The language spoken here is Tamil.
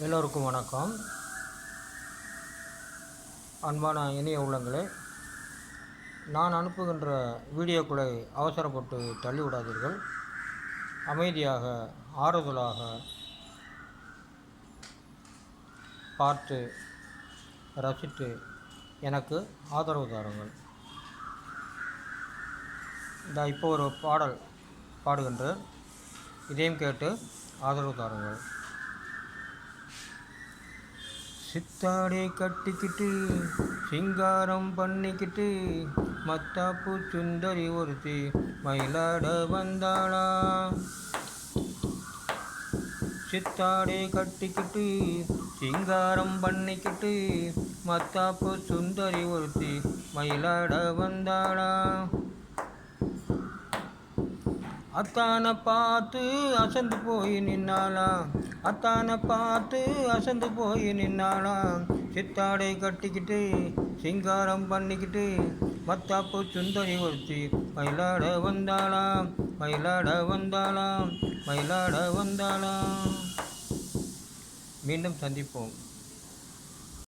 எல்லோருக்கும் வணக்கம். அன்பான இனிய உள்ளங்களே, நான் அனுப்புகின்ற வீடியோக்களை அவசரப்பட்டு தள்ளிவிடாதீர்கள். அமைதியாக ஆறுதலாக பார்த்து ரசித்து எனக்கு ஆதரவு தாருங்கள். இப்போ ஒரு பாடல் பாடுகின்றேன், இதையும் கேட்டு ஆதரவு தாருங்கள். சித்தாடை கட்டிக்கிட்டு சிங்காரம் பண்ணிக்கிட்டு மத்தாப்பு சுந்தரி ஒருத்தி மயிலாட வந்தாளா. சித்தாடை கட்டிக்கிட்டு சிங்காரம் பண்ணிக்கிட்டு மத்தாப்பு சுந்தரி ஒருத்தி மயிலாட வந்தாளா. அத்தானை பார்த்து அசந்து போய் நின்னாலாம், அத்தானை பார்த்து அசந்து போய் நின்னாலாம். சித்தாடை கட்டிக்கிட்டு சிங்காரம் பண்ணிக்கிட்டு மத்தாப்பு சுந்தரி ஒருத்தி மயிலாட வந்தாளாம், மயிலாட வந்தாளாம், மயிலாட வந்தாளாம். மீண்டும் சந்திப்போம்.